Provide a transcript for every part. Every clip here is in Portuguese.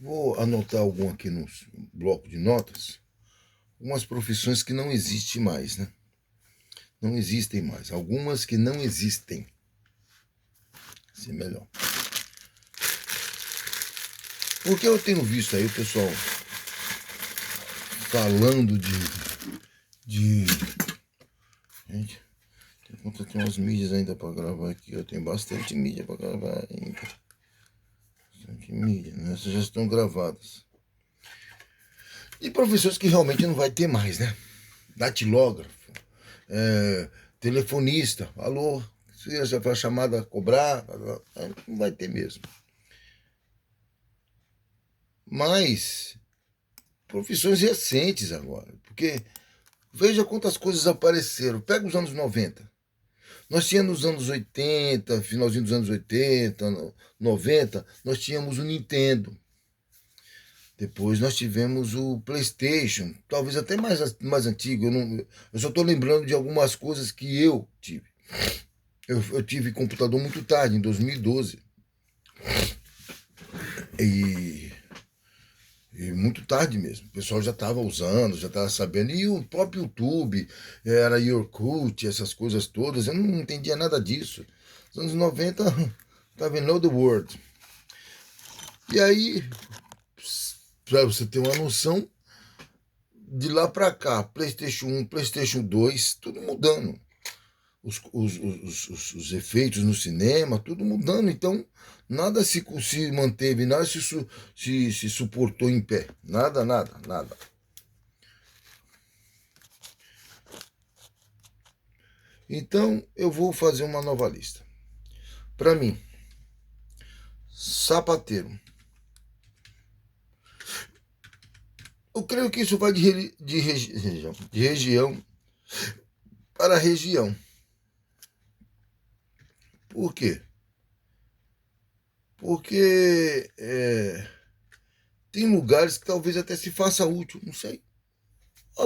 Vou anotar algum aqui no bloco de notas, umas profissões que não existem mais, né? Não existem mais. Algumas que não existem. Assim é melhor. Porque eu tenho visto aí o pessoal falando de... Gente, eu tenho umas mídias ainda para gravar aqui. Eu tenho bastante mídia para gravar ainda. Bastante mídia, né? Essas já estão gravadas. E profissões que realmente não vai ter mais, né? Datilógrafo, telefonista, alô, se já foi a chamada a cobrar, não vai ter mesmo. Mas profissões recentes agora, porque veja quantas coisas apareceram. Pega os anos 90. Nós tínhamos nos anos 80, finalzinho dos anos 80, 90, nós tínhamos o Nintendo. Depois nós tivemos o PlayStation, talvez até mais antigo. Eu só estou lembrando de algumas coisas que eu tive. Eu tive computador muito tarde, em 2012. E muito tarde mesmo. O pessoal já estava usando, já estava sabendo. E o próprio YouTube, era Orkut, essas coisas todas. Eu não entendia nada disso. Nos anos 90, estava in the world. E aí, para você ter uma noção, de lá para cá, PlayStation 1, PlayStation 2, tudo mudando. Os efeitos no cinema, tudo mudando. Então, nada se manteve, nada se suportou em pé. Nada, nada, nada. Então, eu vou fazer uma nova lista. Para mim, sapateiro. Eu creio que isso vai de região para região. Por quê? Porque tem lugares que talvez até se faça útil, não sei.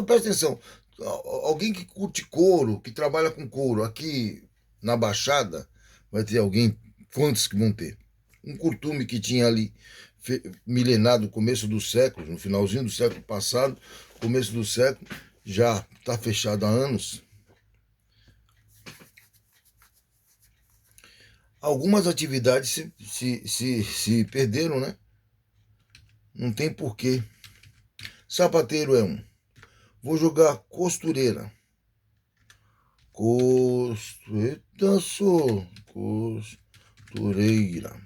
Presta atenção, alguém que curte couro, que trabalha com couro aqui na Baixada, vai ter alguém, quantos que vão ter? Um curtume que tinha ali milenar do começo do século, no finalzinho do século passado, começo do século, já está fechado há anos. Algumas atividades se perderam, né? Não tem porquê. Sapateiro é um. Vou jogar costureira. Costureira.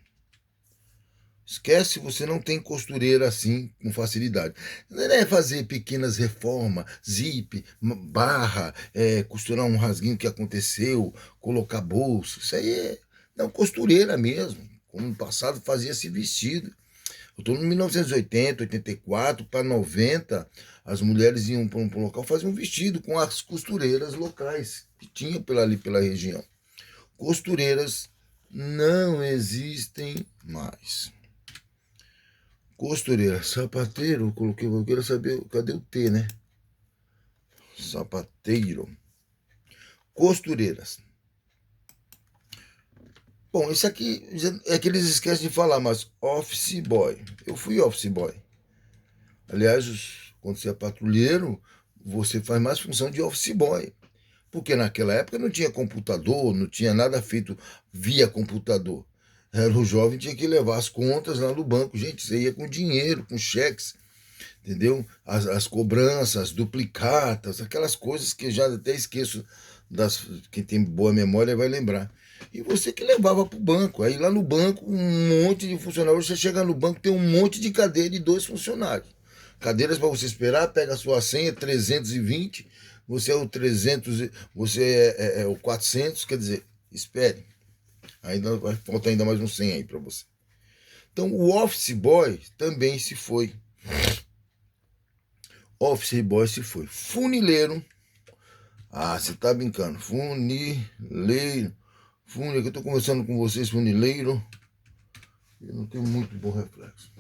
Esquece, você não tem costureira assim com facilidade. Não é fazer pequenas reformas, zip, barra, costurar um rasguinho que aconteceu, colocar bolso. Isso aí é não, costureira mesmo. Como no passado fazia-se vestido. Eu estou em 1980, 84 para 90, as mulheres iam para um local fazer um vestido com as costureiras locais que tinha ali pela região. Costureiras não existem mais. Costureira, sapateiro, eu quero saber, cadê o T, né? Sapateiro. Costureiras. Bom, isso aqui é que eles esquecem de falar, mas office boy. Eu fui office boy. Aliás, quando você é patrulheiro, você faz mais função de office boy. Porque naquela época não tinha computador, não tinha nada feito via computador. Era o jovem tinha que levar as contas lá no banco. Gente, você ia com dinheiro, com cheques, entendeu? As cobranças, duplicatas, aquelas coisas que eu já até esqueço. Quem tem boa memória vai lembrar. E você que levava para o banco. Aí lá no banco, um monte de funcionários. Você chega no banco, tem um monte de cadeira e 2 funcionários. Cadeiras para você esperar, pega a sua senha, 320. Você é o 300, você é o 400, quer dizer, espere. Ainda vai faltar ainda mais um 100 aí para você. Então o office boy também se foi. Office boy se foi. Funileiro. Ah, você tá brincando. Funileiro. Funileiro, que eu tô conversando com vocês, funileiro. Eu não tenho muito bom reflexo.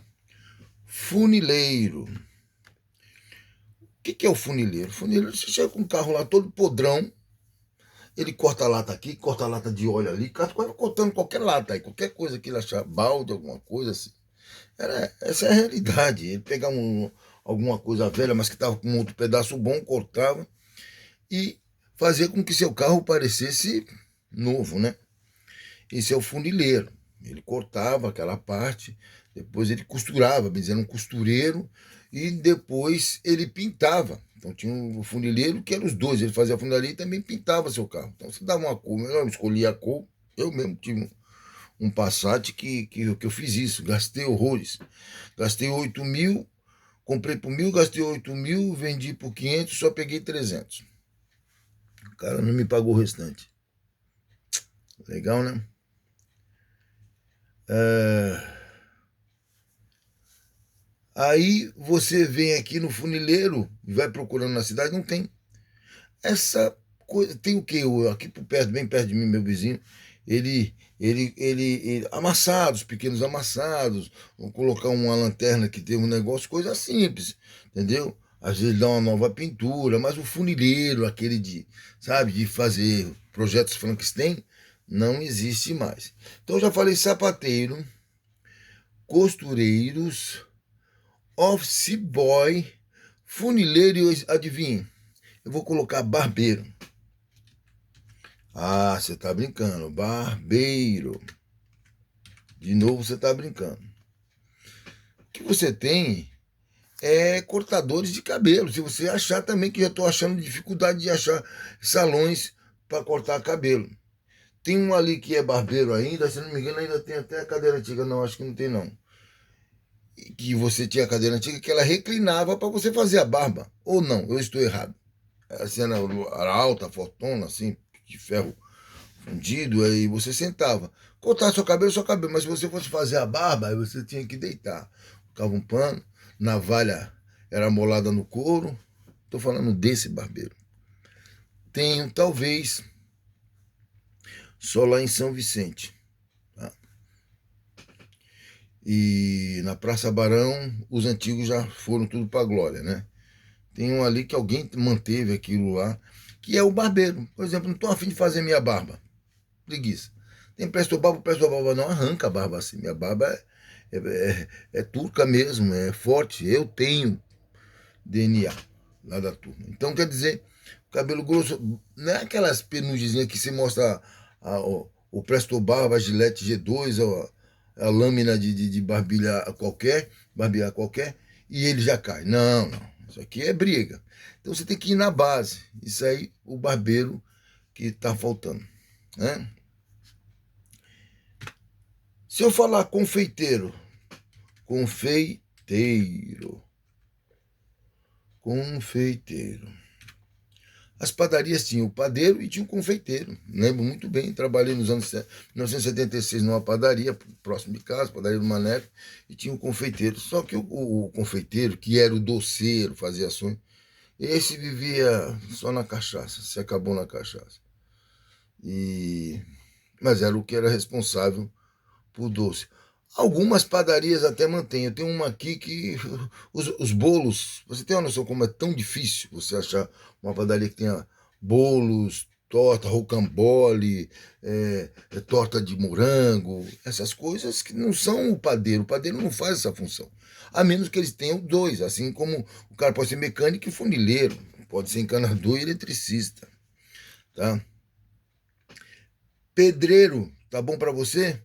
Funileiro. O que é o funileiro? Funileiro, você chega com um carro lá todo podrão. Ele corta a lata aqui, corta a lata de óleo ali, cortando qualquer lata aí, qualquer coisa que ele achar, balde, alguma coisa assim. Essa é a realidade. Ele pegava alguma coisa velha, mas que estava com outro pedaço bom, cortava e fazia com que seu carro parecesse novo, né? Esse é o funileiro. Ele cortava aquela parte, depois ele costurava, bem dizendo, um costureiro, e depois ele pintava. Então tinha o funileiro, que eram os dois, ele fazia a funilaria e também pintava seu carro. Então você dava uma cor, eu escolhia a cor, eu mesmo tive um Passat que eu fiz isso, gastei horrores. Gastei 8.000, comprei por 1.000, gastei 8.000, vendi por 500, só peguei 300. O cara não me pagou o restante. Legal, né? É... Aí você vem aqui no funileiro e vai procurando na cidade, não tem. Essa coisa, tem o quê? Aqui por perto, bem perto de mim, meu vizinho, amassados, pequenos amassados, vou colocar uma lanterna que tem um negócio, coisa simples, entendeu? Às vezes dá uma nova pintura, mas o funileiro, aquele de, sabe, de fazer projetos Frankenstein, não existe mais. Então eu já falei sapateiro, costureiros, office boy, funileiro e adivinha? Eu vou colocar barbeiro. Ah, você tá brincando. Barbeiro. De novo você tá brincando. O que você tem é cortadores de cabelo. Se você achar também, que já estou achando dificuldade de achar salões para cortar cabelo. Tem um ali que é barbeiro ainda, se não me engano, ainda tem até a cadeira antiga. Não, acho que não tem não. Que você tinha a cadeira antiga que ela reclinava para você fazer a barba. Ou não, eu estou errado. A cena era alta, fortuna, assim, de ferro fundido, aí você sentava. Cortar seu cabelo, mas se você fosse fazer a barba, aí você tinha que deitar. Ficava um pano, navalha era molada no couro. Estou falando desse barbeiro. Tenho, talvez, só lá em São Vicente. Tá? E na Praça Barão, os antigos já foram tudo para glória, né? Tem um ali que alguém manteve aquilo lá, que é o barbeiro. Por exemplo, não estou afim de fazer minha barba. Preguiça. Tem presto barba não arranca a barba assim. Minha barba é turca mesmo, é forte. Eu tenho DNA lá da turma. Então, quer dizer, o cabelo grosso, não é aquelas penugenzinhas que se mostra o Presto Barba, a Gillette G2, a lâmina de barbear qualquer, e ele já cai. Não, não. Isso aqui é briga. Então você tem que ir na base. Isso aí, o barbeiro que está faltando. Né? Se eu falar confeiteiro, confeiteiro, confeiteiro. As padarias tinham o padeiro e tinha o confeiteiro. Lembro muito bem, trabalhei nos anos 1976 numa padaria, próximo de casa, padaria do Maneco, e tinha o confeiteiro. Só que o confeiteiro, que era o doceiro, fazia ações, esse vivia só na cachaça, se acabou na cachaça. Mas era o que era responsável por doce. Algumas padarias até mantêm. Eu tenho uma aqui que os bolos. Você tem uma noção como é tão difícil você achar uma padaria que tenha bolos, torta, rocambole, torta de morango, essas coisas que não são o padeiro. O padeiro não faz essa função. A menos que eles tenham dois. Assim como o cara pode ser mecânico e funileiro, pode ser encanador e eletricista. Tá? Pedreiro, tá bom para você?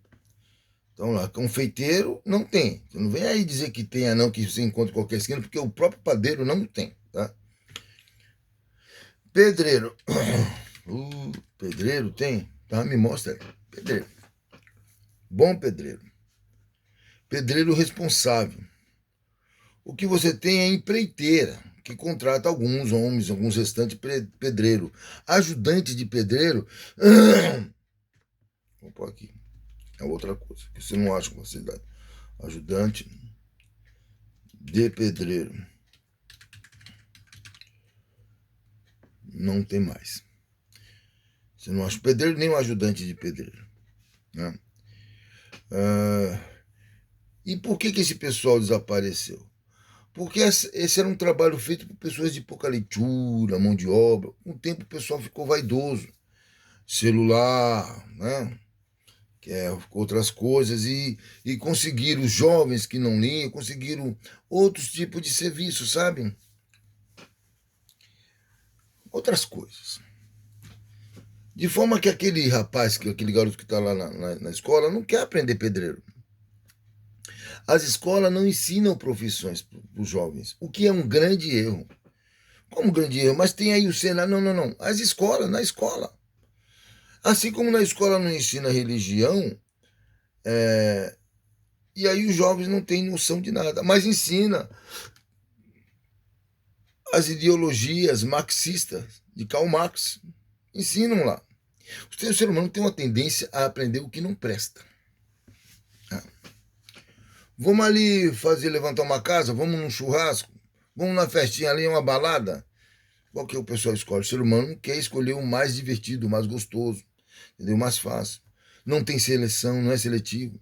Então lá, confeiteiro não tem. Você não vem aí dizer que tenha não, que você encontra em qualquer esquina, porque o próprio padeiro não tem, tá? Pedreiro. Pedreiro tem? Tá, me mostra aí. Pedreiro. Bom pedreiro. Pedreiro responsável. O que você tem é empreiteira, que contrata alguns homens, alguns restantes pedreiro. Ajudante de pedreiro. Vou pôr aqui. É outra coisa, que você não acha com facilidade. Ajudante de pedreiro. Não tem mais. Você não acha o pedreiro nem o ajudante de pedreiro. Né? E por que esse pessoal desapareceu? Porque esse era um trabalho feito por pessoas de pouca leitura, mão de obra. Com o tempo o pessoal ficou vaidoso. Celular, né? outras coisas, e conseguiram, os jovens que não liam, conseguiram outros tipos de serviço, sabe? Outras coisas. De forma que aquele rapaz, aquele garoto que está lá na escola, não quer aprender pedreiro. As escolas não ensinam profissões para os jovens, o que é um grande erro. Como um grande erro? Mas tem aí o Senado. Não, não, não. As escolas, na escola. Assim como na escola não ensina religião, e aí os jovens não têm noção de nada, mas ensina as ideologias marxistas de Karl Marx. Ensinam lá. O ser humano tem uma tendência a aprender o que não presta. Vamos ali levantar uma casa, vamos num churrasco, vamos na festinha ali, uma balada. Qual que é o pessoal escolhe? O ser humano quer escolher o mais divertido, o mais gostoso, entendeu? O mais fácil. Não tem seleção, não é seletivo,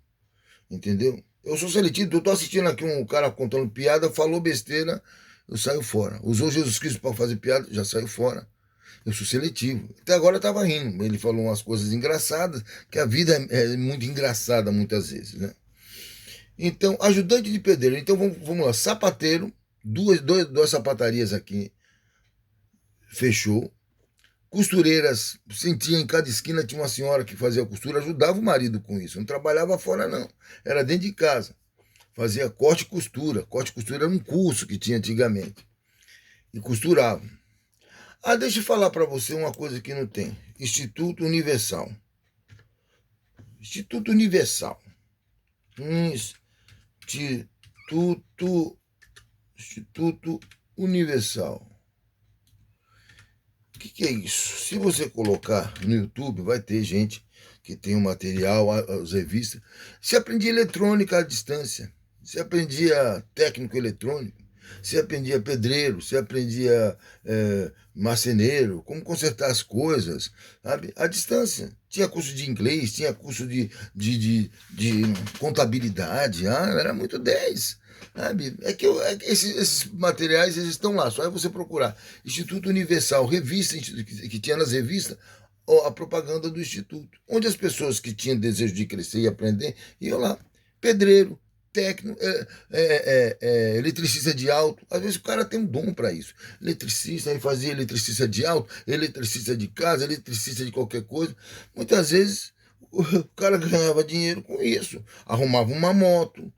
entendeu? Eu sou seletivo, eu tô assistindo aqui um cara contando piada, falou besteira, eu saio fora. Usou Jesus Cristo para fazer piada, já saio fora. Eu sou seletivo. Até agora eu estava rindo. Ele falou umas coisas engraçadas, que a vida é muito engraçada muitas vezes, né? Então, ajudante de pedreiro. Então, vamos lá. Sapateiro, duas sapatarias aqui. Fechou. Costureiras, sentia em cada esquina tinha uma senhora que fazia costura, ajudava o marido com isso. Não trabalhava fora, não. Era dentro de casa. Fazia corte e costura. Corte e costura era um curso que tinha antigamente. E costurava. Ah, deixa eu falar para você uma coisa que não tem. Instituto Universal. Instituto Universal. Instituto Universal. O que é isso? Se você colocar no YouTube, vai ter gente que tem o material, as revistas. Você aprendia eletrônica à distância. Você aprendia técnico eletrônico. Você aprendia pedreiro, você aprendia marceneiro, como consertar as coisas, sabe? À distância. Tinha curso de inglês, tinha curso de contabilidade, era muito 10. Sabe? Esses materiais eles estão lá, só é você procurar. Instituto Universal, revista que tinha nas revistas, a propaganda do Instituto, onde as pessoas que tinham desejo de crescer e aprender iam lá. Pedreiro, técnico, eletricista de alto. Às vezes o cara tem um dom para isso. Eletricista, aí fazia eletricista de alto, eletricista de casa, eletricista de qualquer coisa. Muitas vezes o cara ganhava dinheiro com isso. Arrumava uma moto,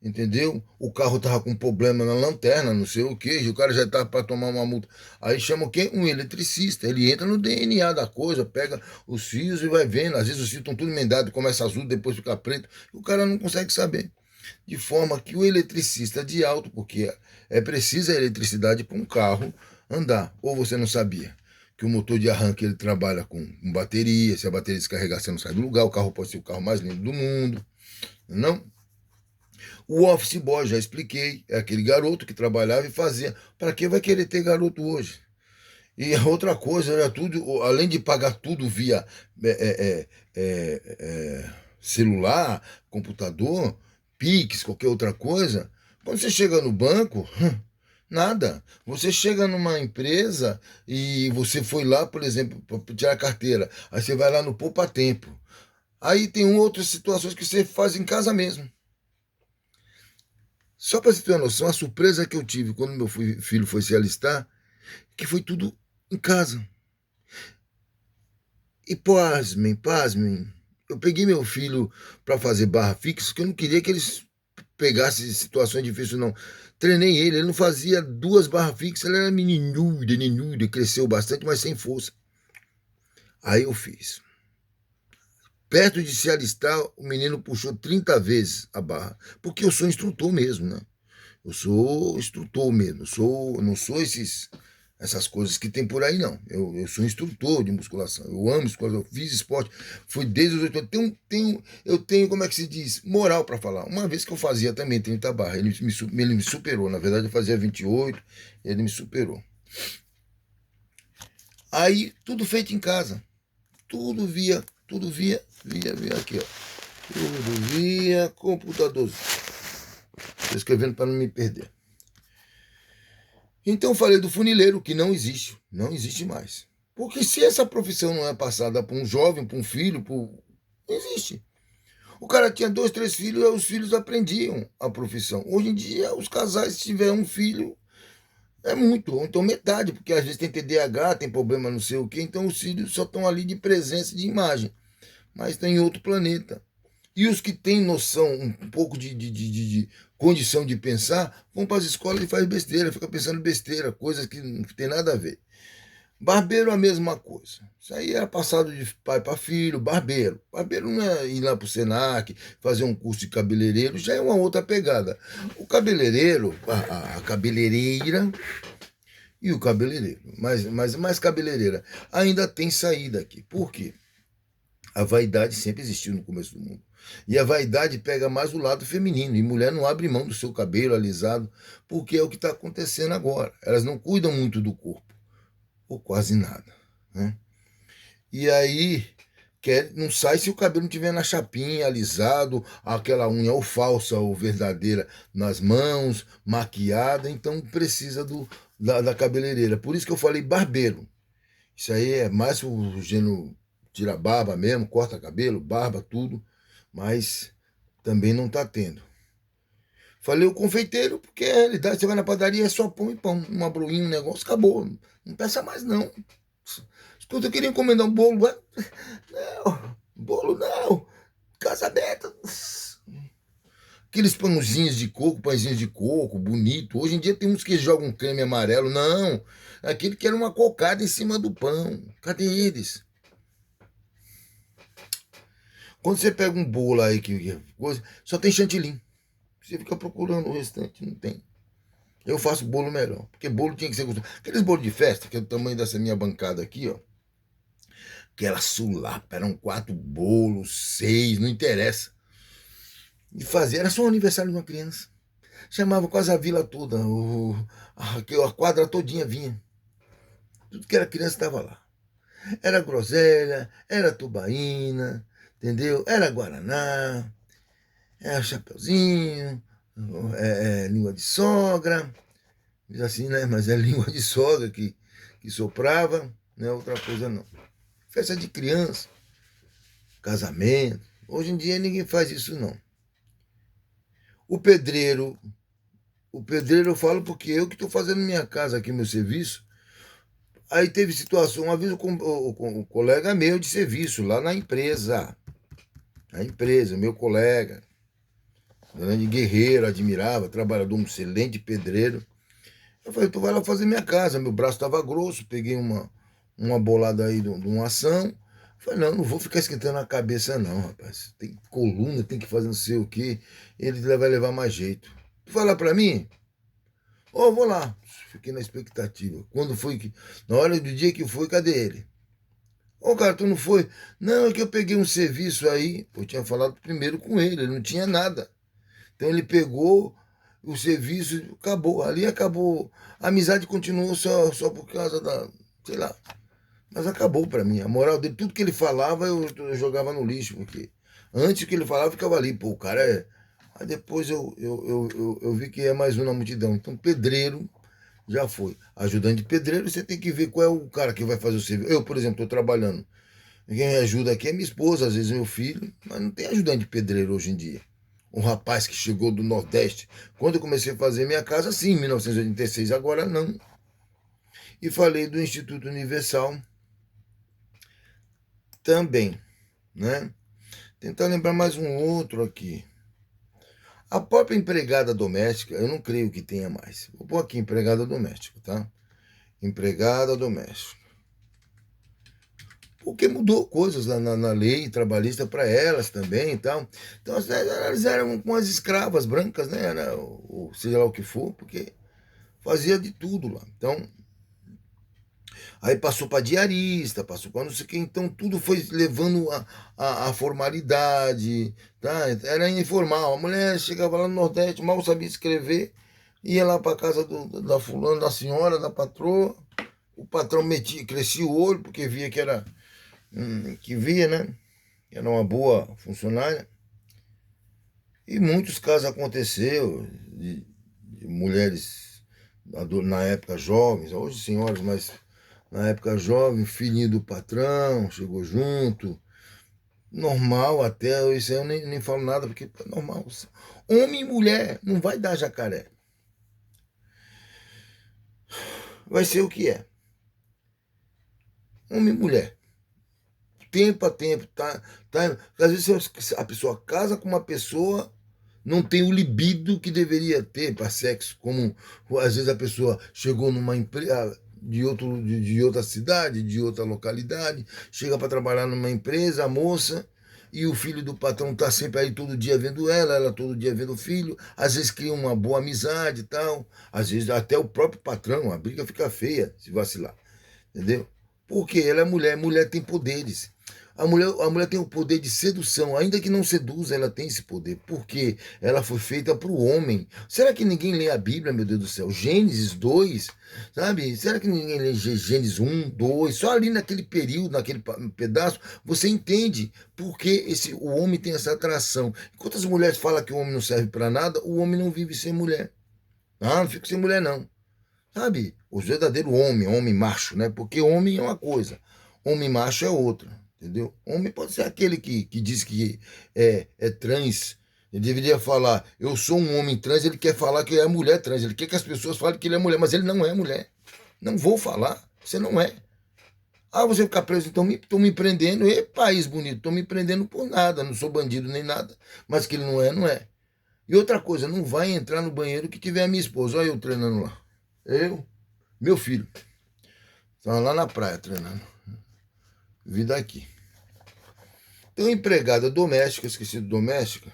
entendeu? O carro tava com problema na lanterna, não sei o que, e o cara já tava para tomar uma multa. Aí chama quem? Um eletricista. Ele entra no DNA da coisa, pega os fios e vai vendo. Às vezes os fios estão tudo emendados, começa azul, depois fica preto. O cara não consegue saber. De forma que o eletricista de alto, porque é precisa a eletricidade para um carro andar. Ou você não sabia que o motor de arranque ele trabalha com bateria, se a bateria descarregar você não sai do lugar, o carro pode ser o carro mais lindo do mundo, não? O office boy, já expliquei, é aquele garoto que trabalhava e fazia. Para que vai querer ter garoto hoje? E a outra coisa, era tudo, além de pagar tudo via celular, computador, Pix, qualquer outra coisa, quando você chega no banco, nada. Você chega numa empresa e você foi lá, por exemplo, para tirar a carteira. Aí você vai lá no Poupa Tempo. Aí tem outras situações que você faz em casa mesmo. Só para você ter uma noção, a surpresa que eu tive quando meu filho foi se alistar, que foi tudo em casa. E pasmem, eu peguei meu filho para fazer barra fixa, porque eu não queria que eles pegassem situações difíceis, não. Treinei ele não fazia 2 barras fixas, ele era meninudo, cresceu bastante, mas sem força. Aí eu fiz. Perto de se alistar, o menino puxou 30 vezes a barra, porque eu sou instrutor mesmo, né? Eu sou instrutor mesmo, não sou essas coisas que tem por aí, não. Eu sou instrutor de musculação, eu amo musculação, eu fiz esporte, fui desde os 8 anos. Eu tenho, como é que se diz, moral para falar. Uma vez que eu fazia também 30 barras, ele me superou. Na verdade, eu fazia 28, ele me superou. Aí, tudo feito em casa. Tudo via aqui, ó. Tudo via computador. Estou escrevendo para não me perder. Então eu falei do funileiro, que não existe mais. Porque se essa profissão não é passada para um jovem, para um filho, não existe. O cara tinha 2, 3 filhos, aí os filhos aprendiam a profissão. Hoje em dia, os casais, se tiver um filho, é muito, ou então metade, porque às vezes tem TDAH, tem problema não sei o quê, então os filhos só estão ali de presença, de imagem, mas estão em outro planeta. E os que têm noção, um pouco de condição de pensar, vão para as escolas e fazem besteira, fica pensando besteira, coisas que não tem nada a ver. Barbeiro a mesma coisa. Isso aí era passado de pai para filho, barbeiro. Barbeiro não é ir lá para o Senac, fazer um curso de cabeleireiro, já é uma outra pegada. O cabeleireiro, a cabeleireira e o cabeleireiro, mas mais cabeleireira, ainda tem saída aqui. Por quê? A vaidade sempre existiu no começo do mundo. E a vaidade pega mais o lado feminino. E mulher não abre mão do seu cabelo alisado, porque é o que está acontecendo agora. Elas não cuidam muito do corpo, ou quase nada. Né? E aí, não sai se o cabelo não estiver na chapinha, alisado, aquela unha ou falsa ou verdadeira nas mãos, maquiada. Então precisa da cabeleireira. Por isso que eu falei barbeiro. Isso aí é mais o gênero tira barba mesmo, corta cabelo, barba, tudo, mas também não está tendo. Falei o confeiteiro, porque a realidade, você vai na padaria, é só pão e pão, uma broinha, um negócio, acabou. Não peça mais, não. Escuta, eu queria encomendar um bolo. Não, bolo não. Casamento. Aqueles pãozinhos de coco, pãezinhos de coco, bonito. Hoje em dia tem uns que jogam creme amarelo. Não, aquele que era uma cocada em cima do pão. Cadê eles? Quando você pega um bolo aí, coisa, só tem chantilly. Você fica procurando o restante, não tem. Eu faço bolo melhor, porque bolo tinha que ser gostoso. Aqueles bolos de festa, que é do tamanho dessa minha bancada aqui, ó. Aquela sulapa, eram 4 bolos, 6, não interessa. E fazia, era só o aniversário de uma criança. Chamava quase a vila toda, a quadra todinha vinha. Tudo que era criança estava lá. Era groselha, era tubaína, entendeu? Era guaraná, era chapeuzinho, língua de sogra, diz assim, né? Mas é língua de sogra que soprava, não é outra coisa não. Festa de criança, casamento. Hoje em dia ninguém faz isso não. O pedreiro eu falo porque eu que estou fazendo minha casa aqui, meu serviço. Aí teve situação, uma vez o colega meu de serviço lá na empresa. A empresa, meu colega, grande guerreiro, admirava, trabalhador, um excelente pedreiro. Eu falei, tu vai lá fazer minha casa. Meu braço estava grosso, peguei uma bolada aí de uma ação. Eu falei, não vou ficar esquentando a cabeça não, rapaz. Tem coluna, tem que fazer não sei o quê. Ele vai levar mais jeito. Tu vai lá pra mim? Ô, vou lá. Fiquei na expectativa. Quando foi que... Na hora do dia que foi, cadê ele? Ô, cara, tu não foi? Não, é que eu peguei um serviço aí. Eu tinha falado primeiro com ele não tinha nada. Então ele pegou o serviço, acabou. Ali acabou. A amizade continuou só por causa da. Sei lá. Mas acabou pra mim. A moral dele, tudo que ele falava, eu jogava no lixo. Porque antes que ele falava, ficava ali. Pô, o cara é. Aí depois eu vi que é mais um na multidão. Então, pedreiro já foi. Ajudante de pedreiro, você tem que ver qual é o cara que vai fazer o serviço. Eu, por exemplo, estou trabalhando. Quem me ajuda aqui é minha esposa, às vezes meu filho, mas não tem ajudante de pedreiro hoje em dia. Um rapaz que chegou do Nordeste. Quando eu comecei a fazer minha casa, sim, em 1986, agora não. E falei do Instituto Universal também, né? Tentar lembrar mais um outro aqui. A própria empregada doméstica, eu não creio que tenha mais. Vou pôr aqui empregada doméstica, tá? Empregada doméstica. Porque mudou coisas na lei trabalhista para elas também e tal. Então, elas eram com as escravas brancas, né? Ou seja lá o que for, porque fazia de tudo lá. Então, aí passou para diarista, passou para não sei o que, então tudo foi levando a formalidade, tá? Era informal. A mulher chegava lá no Nordeste, mal sabia escrever, ia lá para casa da fulana, da senhora, da patroa, o patrão crescia o olho, porque via né? Era uma boa funcionária. E muitos casos aconteceu de mulheres na época jovens, hoje senhoras, mas na época jovem, filhinho do patrão, chegou junto, normal até, isso aí eu nem falo nada, porque é normal. Homem e mulher não vai dar jacaré. Vai ser o que é. Homem e mulher. Tempo a tempo, tá. Às vezes a pessoa casa com uma pessoa, não tem o libido que deveria ter para sexo, como às vezes a pessoa chegou numa empresa de outra cidade, de outra localidade, chega para trabalhar numa empresa, a moça, e o filho do patrão está sempre aí todo dia vendo ela todo dia vendo o filho, às vezes cria uma boa amizade e tal, às vezes até o próprio patrão, a briga fica feia se vacilar, entendeu? Porque ela é mulher, mulher tem poderes. A mulher tem o poder de sedução, ainda que não seduza, ela tem esse poder, porque ela foi feita para o homem. Será que ninguém lê a Bíblia, meu Deus do céu? Gênesis 2, sabe? Será que ninguém lê Gênesis 1, 2? Só ali naquele período, naquele pedaço, você entende por que o homem tem essa atração. Enquanto as mulheres falam que o homem não serve para nada, o homem não vive sem mulher. Ah, não fico sem mulher, não. Sabe? O verdadeiro homem, homem macho, né? Porque homem é uma coisa, homem macho é outra, entendeu? Homem pode ser aquele que diz que é trans. Ele deveria falar, eu sou um homem trans, ele quer falar que é mulher trans, ele quer que as pessoas falem que ele é mulher, mas ele não é mulher. Não vou falar, você não é. Ah, você ficar preso, então estão me prendendo. E país bonito, estão me prendendo por nada, não sou bandido nem nada, mas que ele não é, não é. E outra coisa, não vai entrar no banheiro que tiver a minha esposa. Olha eu treinando lá. Eu, meu filho, estava lá na praia treinando. Vim daqui. Então, empregada doméstica, esqueci do doméstica,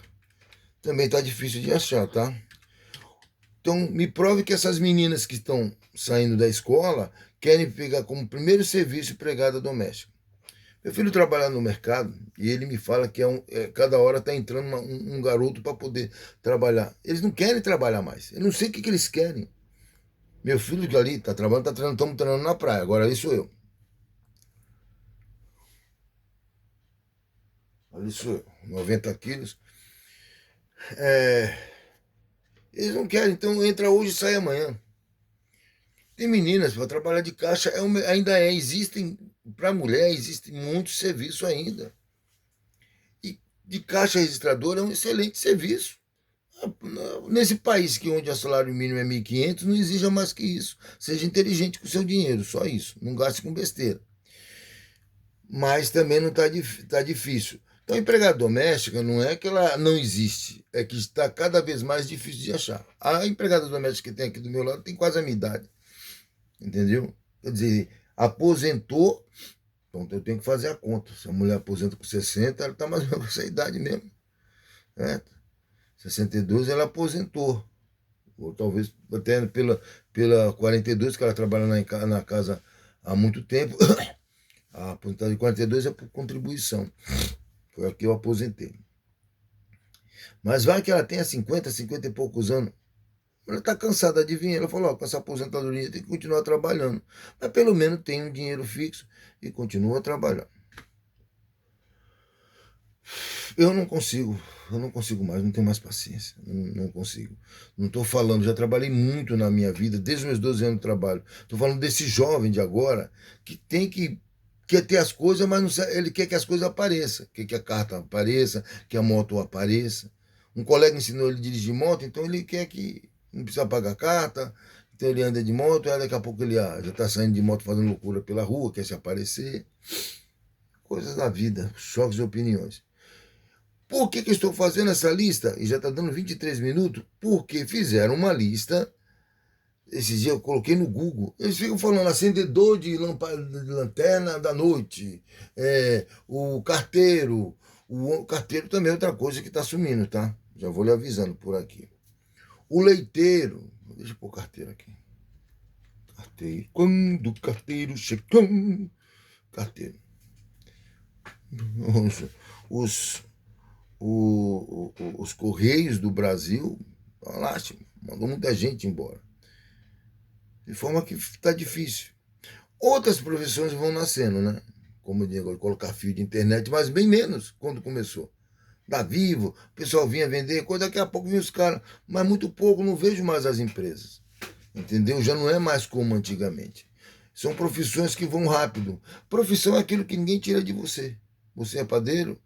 também tá difícil de achar, tá? Então, me prove que essas meninas que estão saindo da escola querem pegar como primeiro serviço empregada doméstica. Meu filho trabalha no mercado e ele me fala que cada hora está entrando um garoto para poder trabalhar. Eles não querem trabalhar mais. Eu não sei o que eles querem. Meu filho que ali está trabalhando, está treinando, estamos treinando na praia. Agora ali sou eu. Ali sou eu, 90 quilos. É, eles não querem, então entra hoje e sai amanhã. Tem meninas para trabalhar de caixa, existem, para mulher, existem muitos serviços ainda. E de caixa registradora é um excelente serviço. Nesse país que onde o salário mínimo é 1.500, não exija mais que isso. Seja inteligente com o seu dinheiro, só isso. Não gaste com besteira. Mas também não tá difícil. Então, a empregada doméstica não é que ela não existe, é que está cada vez mais difícil de achar. A empregada doméstica que tem aqui do meu lado tem quase a minha idade, entendeu? Quer dizer, aposentou, então eu tenho que fazer a conta. Se a mulher aposenta com 60, ela está mais ou menos com essa idade mesmo, né? 62 ela aposentou, ou talvez até pela 42, que ela trabalha na casa há muito tempo. A aposentadoria de 42 é por contribuição. Foi aqui que eu aposentei. Mas vai que ela tenha 50 e poucos anos. Ela está cansada, adivinha? Ela falou, ó, com essa aposentadoria tem que continuar trabalhando. Mas pelo menos tem um dinheiro fixo e continua trabalhando. Eu não consigo mais, não tenho mais paciência, não consigo. Não estou falando, já trabalhei muito na minha vida, desde os meus 12 anos de trabalho. Estou falando desse jovem de agora que quer ter as coisas, mas não sabe, ele quer que as coisas apareçam, quer que a carta apareça, que a moto apareça. Um colega ensinou ele a dirigir moto, então ele quer que não precisa pagar carta, então ele anda de moto, aí daqui a pouco ele já está saindo de moto fazendo loucura pela rua, quer se aparecer. Coisas da vida, choques de opiniões. Por que eu estou fazendo essa lista? E já está dando 23 minutos? Porque fizeram uma lista. Esses dias eu coloquei no Google. Eles ficam falando acendedor de lanterna da noite, o carteiro. O carteiro também é outra coisa que está sumindo, tá? Já vou lhe avisando por aqui. O leiteiro. Deixa eu pôr o carteiro aqui. Carteiro. Quando o carteiro chegou. Carteiro. Os, os Correios do Brasil, uma lástima, mandou muita gente embora. De forma que está difícil. Outras profissões vão nascendo, né? Como eu digo, colocar fio de internet, mas bem menos quando começou. Da Vivo, o pessoal vinha vender coisa, daqui a pouco vinha os caras, mas muito pouco, não vejo mais as empresas. Entendeu? Já não é mais como antigamente. São profissões que vão rápido. Profissão é aquilo que ninguém tira de você. Você é padeiro,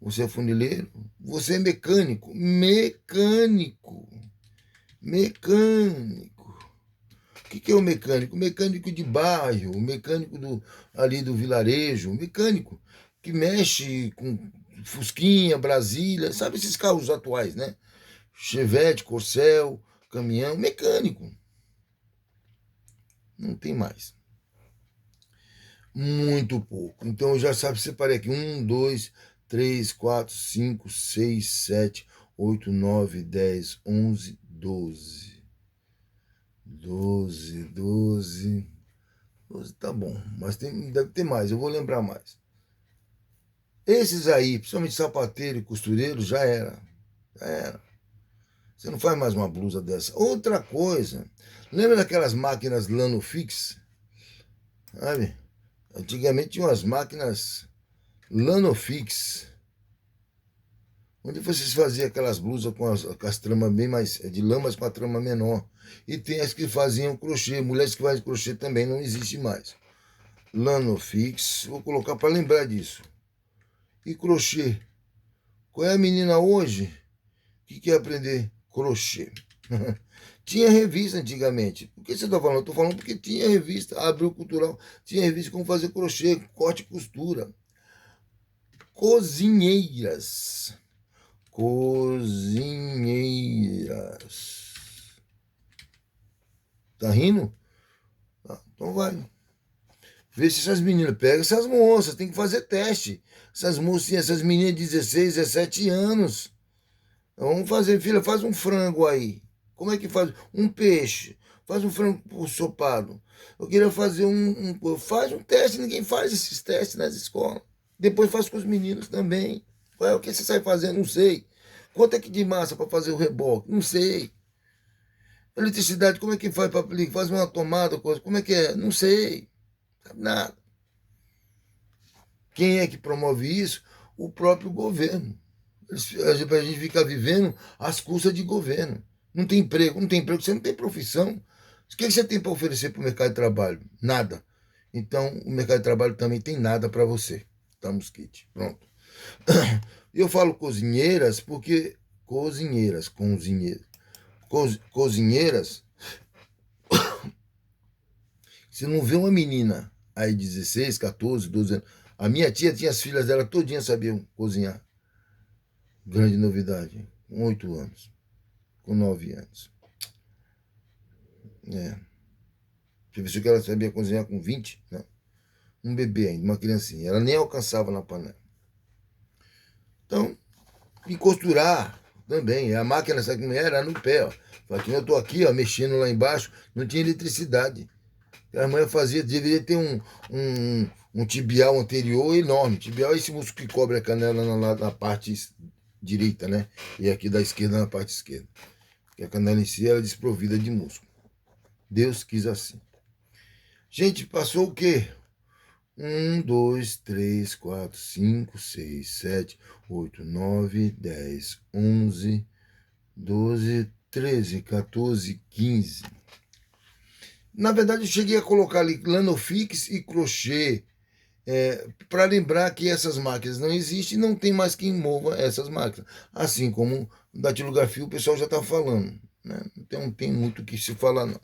você é funileiro, você é mecânico. Mecânico. Mecânico. O que é o mecânico? Mecânico de bairro, mecânico ali do vilarejo, mecânico que mexe com Fusquinha, Brasília, sabe esses carros atuais, né? Chevette, Corcel, caminhão, mecânico. Não tem mais. Muito pouco. Então eu já sabe, separei aqui 1, 2, 3, 4, 5, 6, 7, 8, 9, 10, 11, 12. 12 tá bom, mas deve ter mais, eu vou lembrar mais. Esses aí, principalmente sapateiro e costureiro, já era. Já era. Você não faz mais uma blusa dessa. Outra coisa, lembra daquelas máquinas Lanofix? Sabe? Antigamente tinha umas máquinas Lanofix, onde vocês faziam aquelas blusas com as tramas bem mais de lã, mas com a trama menor. E tem as que faziam crochê, mulheres que fazem crochê também, não existe mais. Lanofix, vou colocar para lembrar disso. E crochê. Qual é a menina hoje que quer aprender crochê? Tinha revista antigamente. Por que você está falando? Estou falando porque tinha revista, Abril Cultural, tinha revista como fazer crochê, corte e costura. Cozinheiras. Cozinheiras. Tá rindo? Ah, então vai. Vê se essas meninas, pega essas moças, tem que fazer teste. Essas mocinhas, essas meninas de 16, 17 anos. Vamos fazer, filha, faz um frango aí. Como é que faz? Um peixe. Faz um frango ensopado. Eu queria fazer faz um teste, ninguém faz esses testes nas escolas. Depois faz com os meninos também. Ué, o que você sai fazendo? Não sei. Quanto é que de massa para fazer o reboque? Não sei. Eletricidade, como é que faz para aplicar? Faz uma tomada, coisa. Como é que é? Não sei. Sabe nada. Quem é que promove isso? O próprio governo. A gente fica vivendo às custas de governo. Não tem emprego, você não tem profissão. O que você tem para oferecer para o mercado de trabalho? Nada. Então, o mercado de trabalho também tem nada para você. Tá, Mosquite? Pronto. Eu falo cozinheiras porque cozinheiras, você não vê uma menina aí 16, 14, 12 anos. A minha tia tinha as filhas dela, todinhas sabiam cozinhar. Grande novidade. Com 8 anos. Com 9 anos. É. Você viu que ela sabia cozinhar com 20? Não. Um bebê ainda, uma criancinha. Ela nem alcançava na panela. Então, e costurar também. A máquina, sabe como era? No pé, ó. Eu estou aqui, ó, mexendo lá embaixo, não tinha eletricidade. A mãe fazia, deveria ter um tibial anterior enorme. Tibial é esse músculo que cobre a canela na parte direita, né? E aqui da esquerda na parte esquerda. Porque a canela em si era desprovida de músculo. Deus quis assim. Gente, passou o quê? 1, 2, 3, 4, 5, 6, 7, 8, 9, 10, 11, 12, 13, 14, 15. Na verdade, eu cheguei a colocar ali Lanofix e crochê, para lembrar que essas máquinas não existem e não tem mais quem mova essas máquinas. Assim como datilografia o pessoal já está falando. Né? Então não tem muito o que se falar, não.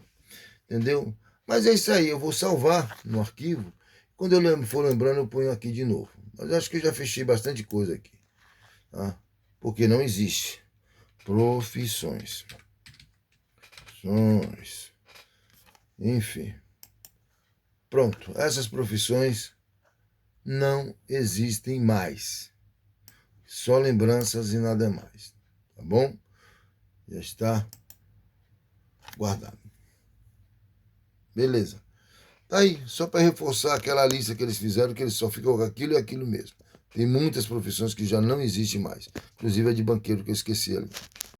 Entendeu? Mas é isso aí, eu vou salvar no arquivo. Quando eu for lembrando, eu ponho aqui de novo. Mas acho que eu já fechei bastante coisa aqui. Tá? Porque não existe. Profissões. Enfim. Pronto. Essas profissões não existem mais. Só lembranças e nada mais. Tá bom? Já está guardado. Beleza. Tá aí, só para reforçar aquela lista que eles fizeram, que eles só ficam com aquilo e aquilo mesmo. Tem muitas profissões que já não existem mais. Inclusive a de banqueiro que eu esqueci ali.